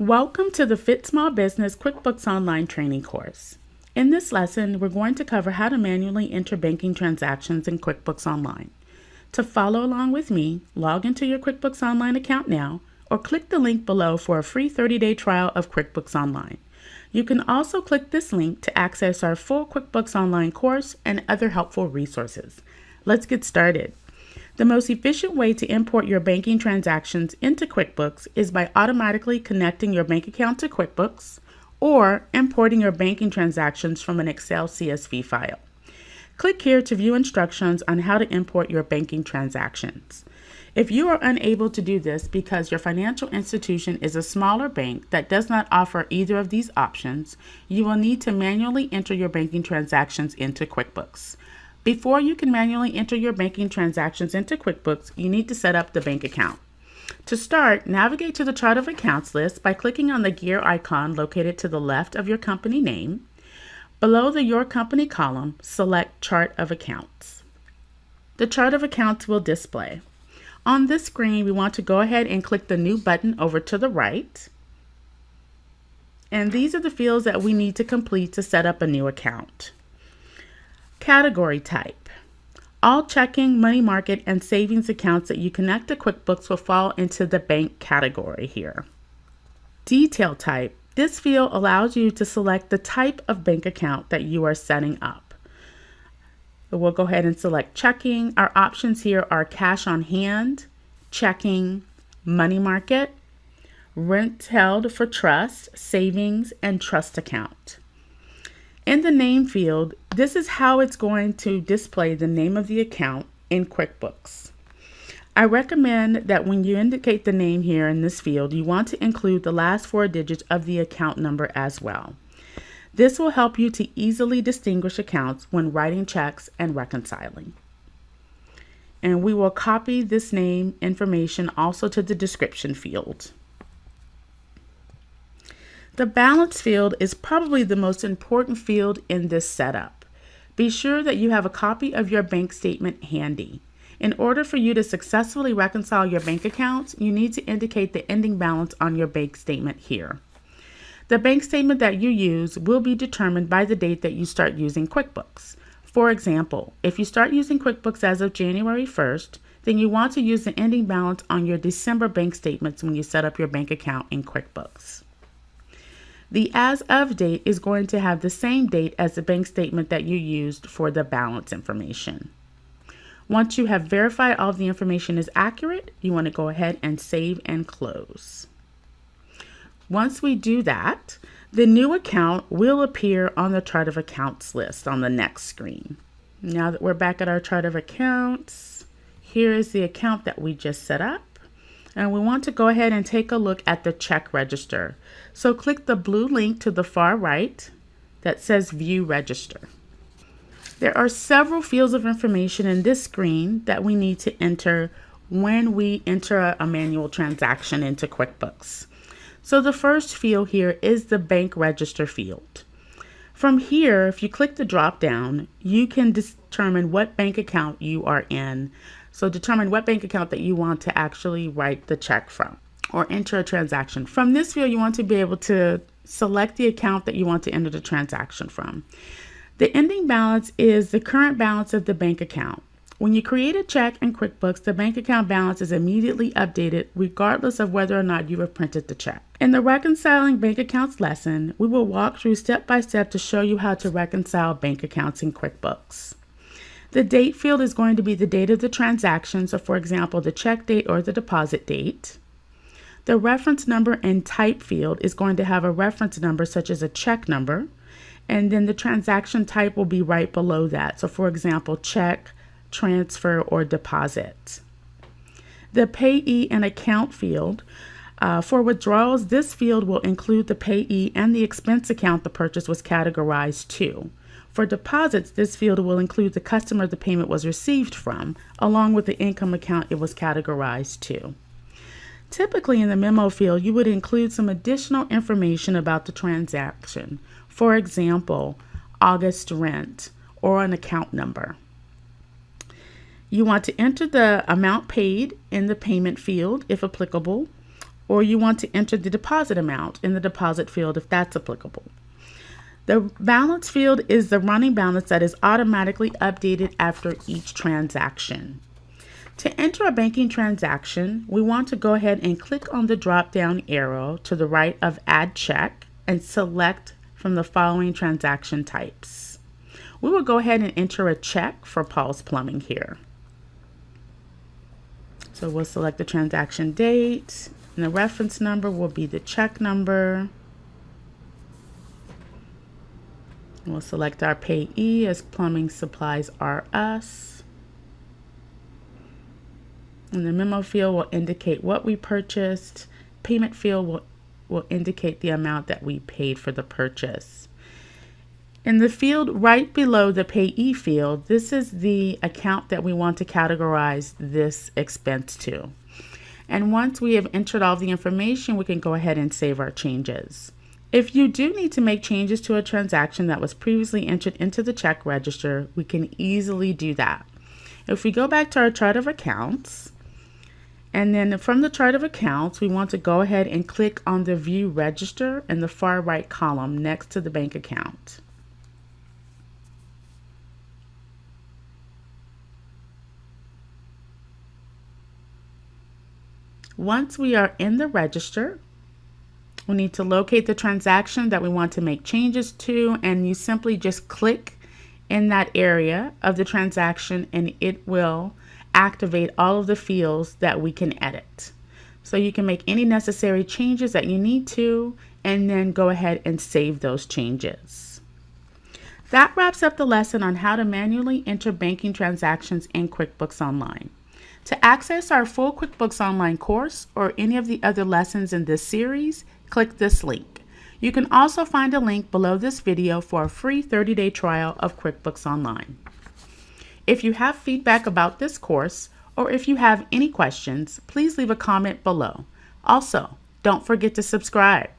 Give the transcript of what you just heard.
Welcome to the Fit Small Business QuickBooks Online training course. In this lesson, we're going to cover how to manually enter banking transactions in QuickBooks Online. To follow along with me, log into your QuickBooks Online account now or click the link below for a free 30-day trial of QuickBooks Online. You can also click this link to access our full QuickBooks Online course and other helpful resources. Let's get started. The most efficient way to import your banking transactions into QuickBooks is by automatically connecting your bank account to QuickBooks or importing your banking transactions from an Excel CSV file. Click here to view instructions on how to import your banking transactions. If you are unable to do this because your financial institution is a smaller bank that does not offer either of these options, you will need to manually enter your banking transactions into QuickBooks. Before you can manually enter your banking transactions into QuickBooks, you need to set up the bank account. To start, navigate to the Chart of Accounts list by clicking on the gear icon located to the left of your company name. Below the Your Company column, select Chart of Accounts. The Chart of Accounts will display. On this screen, we want to go ahead and click the New button over to the right. And these are the fields that we need to complete to set up a new account. Category type. All checking, money market, and savings accounts that you connect to QuickBooks will fall into the bank category here. Detail type. This field allows you to select the type of bank account that you are setting up. So we'll go ahead and select checking. Our options here are cash on hand, checking, money market, rent held for trust, savings, and trust account. In the name field, this is how it's going to display the name of the account in QuickBooks. I recommend that when you indicate the name here in this field, you want to include the last 4 digits of the account number as well. This will help you to easily distinguish accounts when writing checks and reconciling. And we will copy this name information also to the description field. The balance field is probably the most important field in this setup. Be sure that you have a copy of your bank statement handy. In order for you to successfully reconcile your bank accounts, you need to indicate the ending balance on your bank statement here. The bank statement that you use will be determined by the date that you start using QuickBooks. For example, if you start using QuickBooks as of January 1st, then you want to use the ending balance on your December bank statements when you set up your bank account in QuickBooks. The as of date is going to have the same date as the bank statement that you used for the balance information. Once you have verified all of the information is accurate, you want to go ahead and save and close. Once we do that, the new account will appear on the Chart of Accounts list on the next screen. Now that we're back at our Chart of Accounts, here is the account that we just set up. And we want to go ahead and take a look at the check register. So click the blue link to the far right that says View Register. There are several fields of information in this screen that we need to enter when we enter a manual transaction into QuickBooks. So the first field here is the bank register field. From here, if you click the drop down, you can determine what bank account you are in. So determine what bank account that you want to actually write the check from or enter a transaction. From this field, you want to be able to select the account that you want to enter the transaction from. The ending balance is the current balance of the bank account. When you create a check in QuickBooks, the bank account balance is immediately updated regardless of whether or not you have printed the check. In the Reconciling Bank Accounts lesson, we will walk through step by step to show you how to reconcile bank accounts in QuickBooks. The date field is going to be the date of the transaction, so for example, the check date or the deposit date. The reference number and type field is going to have a reference number such as a check number, and then the transaction type will be right below that. So for example, check, transfer, or deposit. The payee and account field. For withdrawals, this field will include the payee and the expense account the purchase was categorized to. For deposits, this field will include the customer the payment was received from, along with the income account it was categorized to. Typically in the memo field, you would include some additional information about the transaction. For example, August rent or an account number. You want to enter the amount paid in the payment field, if applicable. or you want to enter the deposit amount in the deposit field if that's applicable. The balance field is the running balance that is automatically updated after each transaction. To enter a banking transaction, we want to go ahead and click on the drop-down arrow to the right of Add Check and select from the following transaction types. We will go ahead and enter a check for Paul's Plumbing here. So we'll select the transaction date, and the reference number will be the check number. We'll select our payee as Plumbing Supplies R Us. And the memo field will indicate what we purchased. Payment field will indicate the amount that we paid for the purchase. In the field right below the payee field, this is the account that we want to categorize this expense to. And once we have entered all the information, we can go ahead and save our changes. If you do need to make changes to a transaction that was previously entered into the check register, we can easily do that. If we go back to our chart of accounts, and then from the chart of accounts, we want to go ahead and click on the View Register in the far right column next to the bank account. Once we are in the register, we need to locate the transaction that we want to make changes to, and you simply just click in that area of the transaction and it will activate all of the fields that we can edit. So you can make any necessary changes that you need to and then go ahead and save those changes. That wraps up the lesson on how to manually enter banking transactions in QuickBooks Online. To access our full QuickBooks Online course or any of the other lessons in this series, click this link. You can also find a link below this video for a free 30-day trial of QuickBooks Online. If you have feedback about this course, or if you have any questions, please leave a comment below. Also, don't forget to subscribe.